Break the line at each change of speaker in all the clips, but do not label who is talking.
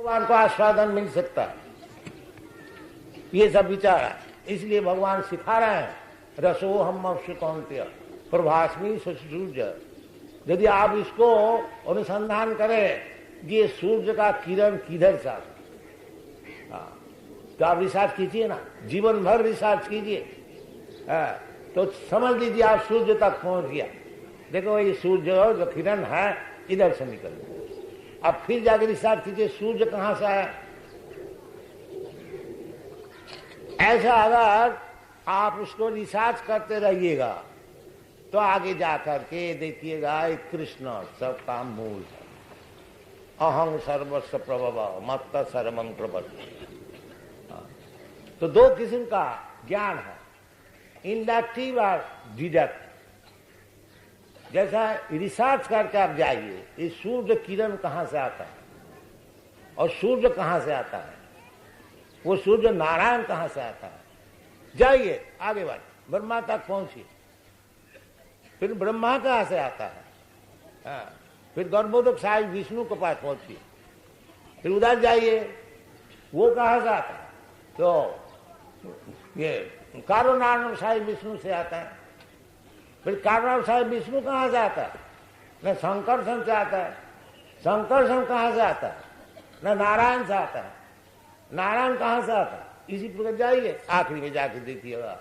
भगवान को आस्वादन मिल सकता है, ये सब विचार है। इसलिए भगवान सिखा रहे हैं रसो हम अवश्य कौन्तेय प्रभास्मी सूर्य। यदि आप इसको अनुसंधान करें ये सूर्य का किरण किधर से आता, तो आप रिसर्च कीजिए ना, जीवन भर रिसर्च कीजिए, तो समझ लीजिए आप सूर्य तक पहुंच गया। देखो ये सूर्य जो किरण है इधर से निकल, अब फिर जाकर रिसर्च कीजिए सूर्य कहां से आया। ऐसा अगर आप उसको रिसर्च करते रहिएगा तो आगे जाकर के देखिएगा कृष्ण सबका मूल है। अहं सर्वस्व प्रभव मत्त सर्वं प्रपद्ये। तो दो किस्म का ज्ञान है, इंडक्टिव और डिडक्टिव। जैसा रिसर्च करके आप जाइए ये सूर्य किरण कहां से आता है और सूर्य कहां से आता है, वो सूर्य नारायण कहां से आता है, जाइए आगे बढ़ ब्रह्मा तक पहुंचिए, फिर ब्रह्मा कहां से आता है, फिर गर्भोदक साहिब विष्णु के पास पहुंचिए, फिर उधर जाइए वो कहां से आता है, तो ये कारुणानंद साहिब विष्णु से आता है, फिर कारुणानंद साहिब विष्णु कहां से आता है, न शंकरसन से आता है, शंकरसन कहां से आता है, न नारायण से आता है, नारायण कहां से आता है। इसी प्रकार जाइए आखिरी में जाके देखिएगा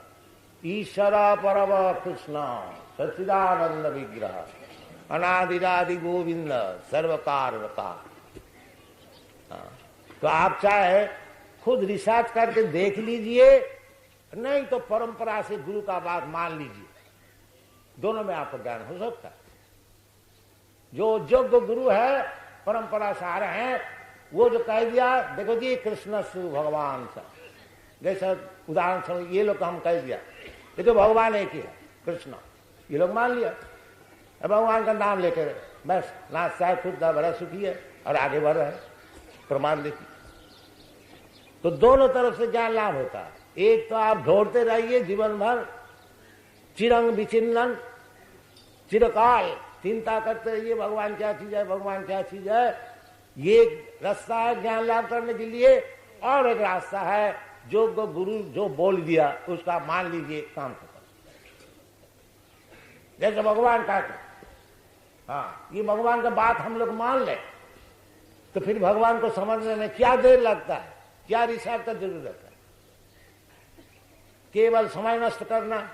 ईश्वर परम कृष्ण सच्चिदानंद विग्रह अनादिरादि गोविंद सर्वकार वकार। तो आप चाहे खुद रिसर्च करके देख लीजिए, नहीं तो परंपरा से गुरु का बात मान लीजिए, दोनों में आपको ज्ञान हो सकता है। जो योग्य गुरु है परंपरा से आ रहे हैं वो जो कह दिया देखो जी कृष्ण शिव भगवान सा, जैसा उदाहरण समझ ये लोग हम कह दिया देखो भगवान एक ही है कृष्ण, ये लोग मान लिया, भगवान का नाम लेकर बस ना चाहे खुद बड़ा सुखी है और आगे बढ़ रहे हैं, प्रमाण देखिए। तो दोनों तरफ से ज्ञान लाभ होता है। एक तो आप ढूंढते रहिए जीवन भर, चिरंग विचिन्नन चिरकाल चिंता करते रहिए भगवान क्या चीज है, भगवान क्या चीज है। ये एक रास्ता है ज्ञान लाभ करने के लिए, और एक रास्ता है जो गुरु जो बोल दिया उसका मान लीजिए, काम खत्म। जैसे भगवान का हाँ ये भगवान का बात हम लोग मान ले तो फिर भगवान को समझने में क्या देर लगता है, क्या रिसर्च का जरूरत है, केवल समय नष्ट करना।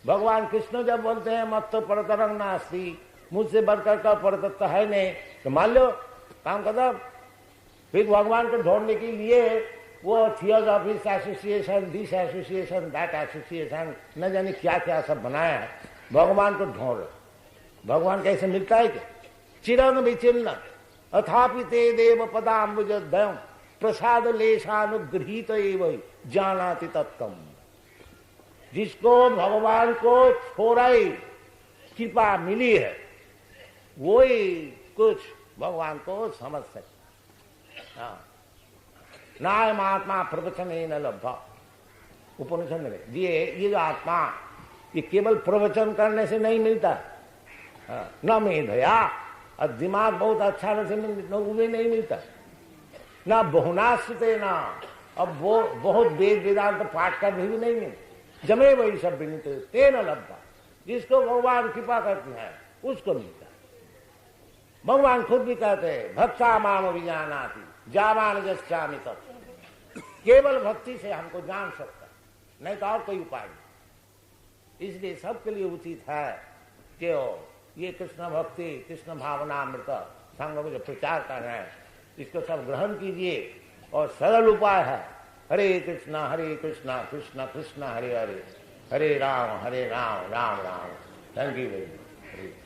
भगवान कृष्ण जब बोलते हैं मत तो परतरंग नास्ति, मुझसे बढ़कर का परतत्व है नहीं, तो मान लो काम खत्म। फिर भगवान को ढूंढने के लिए वो theosophist association, this association, that association, न जाने क्या क्या सब बनाया है, भगवान को ढूंढ। भगवान कैसे मिलता है क्या, चिरन विचिन्न अथापि ते देव पदाम्बुज दयम प्रसाद लेशानुगृहीत एवं जानाति तत्तम। जिसको भगवान को थोड़ी कृपा मिली है वही कुछ भगवान को समझ सकता। नायम आत्मा प्रवचन न लब्धा, उपनिषद में ये जो आत्मा ये केवल प्रवचन करने से नहीं मिलता, न मेधया, और दिमाग बहुत अच्छा भी नहीं मिलता, ना बहुनाश्रिते ना, अब वो बहुत वेद वेदांत पाठ कर भी नहीं मिलता। जमे वही सब विनित तेन लब्धा, जिसको भगवान कृपा करते हैं उसको मिलता है। भगवान खुद भी कहते हैं भक्ता माम विजानाति जावान जस्यामि तत्, केवल भक्ति से हमको जान सकता, नहीं तो और कोई उपाय नहीं। इसलिए सबके लिए उचित है कि ये कृष्ण भक्ति कृष्ण भावनामृत संघ में जो प्रचार कर रहे हैं इसको सब ग्रहण कीजिए, और सरल उपाय है Hare Krishna Krishna Krishna Hare Hare, Hare Ram Ram Ram Ram. Thank you very much.